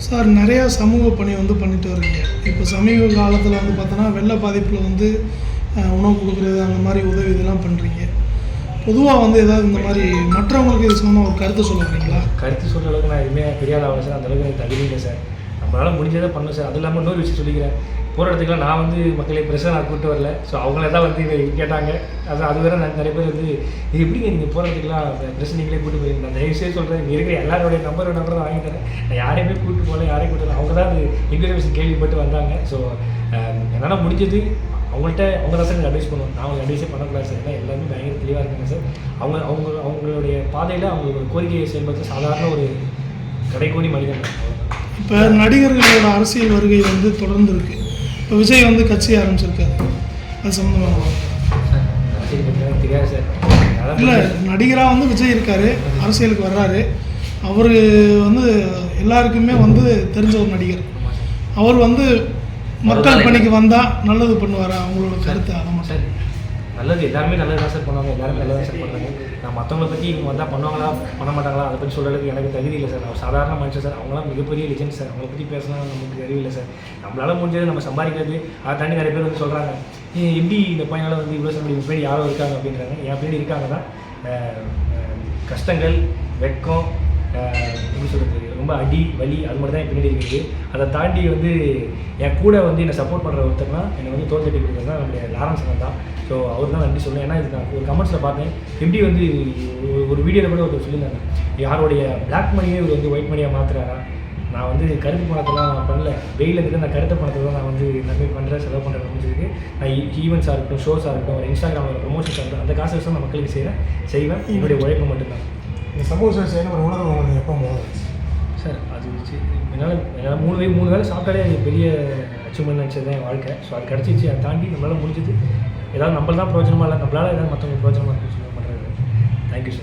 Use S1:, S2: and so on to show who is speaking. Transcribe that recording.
S1: Sir நிறையா சமூக பணி வந்து பண்ணிட்டு வரீங்க. இப்போ சமீப காலத்தில் வந்து பார்த்தோன்னா வெள்ள பாதிப்பில் வந்து உணவு கொடுக்குறது அந்த மாதிரி உதவி இதெல்லாம் பண்ணுறீங்க. பொதுவாக வந்து ஏதாவது இந்த மாதிரி மற்றவங்களுக்கு இது சம்மந்தமாக ஒரு கருத்து சொல்ல வரீங்களா?
S2: கருத்து சொல்கிற அளவுக்கு நான் எதுவுமே பெரிய ஆளாக சார், அந்தளவுக்கு எனக்கு தகுதி இல்லை சார். நம்மளால் முடிஞ்சதை பண்ணணும் சார். அது இல்லாமல் இன்னொரு விஷயம் சொல்லிக்கிறேன், போகிற இடத்துக்குலாம் நான் வந்து மக்களை ப்ரெஷர் நான் கூப்பிட்டு வரல. ஸோ அவங்கள தான் வந்து இதை கேட்டாங்க. அது வேறு நிறைய பேர் வந்து இது எப்படிங்க நீங்கள் போகிற இடத்துக்குலாம் ப்ரெஷர் நீங்களே கூப்பிட்டு போயிருங்க. நான் தயவுசெய்து சொல்கிறேன், இங்கே இருக்கிற எல்லாரோடைய நம்பர் தான் வாங்கி தரேன். நான் யாரையுமே கூப்பிட்டு போகல, யாரையும் கூப்பிட்டு அவங்க தான் அது இன்ஃபர்மேஷன் கேள்விப்பட்டு வந்தாங்க. ஸோ என்னால் முடிஞ்சது அவங்கள்ட்ட அவங்க தான் சார் எனக்கு அட்வைஸ் பண்ணுவோம். நான் அவங்க அட்வைஸே பண்ணக்கூடாது சார். ஏன்னா எல்லாருமே பயங்கர தெளிவாக இருக்காங்க சார். அவங்களுடைய பாதையில் அவங்களுக்கு ஒரு கோரிக்கையை செயல்படுத்த சாதாரண ஒரு கடைக்கோடி மனிதன்.
S1: இப்போ நடிகர்களோட அரசியல் வருகை வந்து தொடர்ந்து இருக்குது. இப்போ விஜய் வந்து கட்சி ஆரம்பிச்சிருக்காரு, அது சம்மந்தமாக
S2: சார் அரசியல் பற்றி தெரியாது சார்.
S1: இல்லை, நடிகராக வந்து விஜய் இருக்கார், அரசியலுக்கு வர்றாரு. அவர் வந்து எல்லாருக்குமே வந்து தெரிஞ்ச ஒரு நடிகர். அவர் வந்து மக்கள் பணிக்கு வந்தால் நல்லது பண்ணுவாரா? அவங்களோட கருத்து ஆமாம்
S2: சார். நல்லது எல்லாருமே நல்லது தான் சார் பண்ணுவாங்க, எல்லாருமே நல்லது தான் சார் பண்ணுறாங்க. நான் மற்றவங்களை பற்றி இவங்க வந்தால் பண்ணுவாங்களா பண்ண மாட்டாங்களா அதை பற்றி சொல்கிறதுக்கு எனக்கு தகுதி இல்லை சார். நான் சாதாரண மனுஷன் சார். அவங்களாம் மிகப்பெரிய லிஜெண்ட் சார். அவங்கள பற்றி பேசலாம் நமக்கு அறிவில்லை சார். நம்மளால் முடிஞ்சது நம்ம சம்பாதிக்கிறது. அதை தாண்டி நிறைய பேர் வந்து சொல்கிறாங்க, எப்படி இந்த பையனால் வந்து இவ்வளோ சம்பளம் பின்னாடி யாரோ இருக்காங்க அப்படின்றாங்க. என் பின்னாடி இருக்காங்க தான். கஷ்டங்கள், வெட்கம், எப்படி சொல்கிறது, ரொம்ப அடி வலி அது மட்டும் தான் என் பின்னாடி இருக்குது. அதை தாண்டி வந்து என் கூட வந்து என்னை சப்போர்ட் பண்ணுற ஒருத்தர்னா என்னை வந்து தோல் தட்டி கொடுக்குறது தான் நம்மளுடைய லாரன்ஸ் தான். ஸோ அவர் தான் நன்றி சொல்லுவேன். ஏன்னா இது நான் ஒரு கமெண்ட்ஸில் பார்த்தேன், எப்படி வந்து ஒரு வீடியோவில் கூட ஒருத்தர் சொல்லியிருந்தாங்க, யாருடைய பிளாக் மணியே இவர் வந்து ஒயிட் மணியாக மாற்றுறாரா. நான் வந்து கருப்பு பணத்தெல்லாம் நான் பண்ணல, வெயிலில் இருந்து நான் கருத்த பணத்தை தான் நான் வந்து நன்மை பண்ணுறேன், செலவு பண்ணுறேன் முடிஞ்சிருக்கு. நான் ஈவெண்ட்ஸாக இருக்கட்டும், ஷோஸாக இருக்கட்டும், ஒரு இன்ஸ்டாகிராமில் ப்ரொமோஷன்ஸாக இருக்கட்டும், அந்த காசு வச்சு நான் மக்களுக்கு செய்வேன். என்னுடைய உழைப்பு மட்டும்தான்.
S3: இந்த சமூக சேவை செய்யணும் ஒரு உணர்வு உங்களுக்கு எப்போ போதும்
S2: சார்? அது என்னால் 3 வேளை சாப்பிட்டாலே அது பெரிய அச்சீவ்மெண்ட் நினச்சது தான் என் வாழ்க்கை. ஸோ அது கிடச்சிச்சு. அதை தாண்டி நம்மளால் முடிஞ்சது ஏதாவது நம்மள தான் பிரயோஜனமாக இல்லை, நம்மளால் ஏதாவது மற்றவங்களுக்கு பிரயோஜனமாக இருக்குன்னு சொல்லி பண்ணுறது. Thank you sir.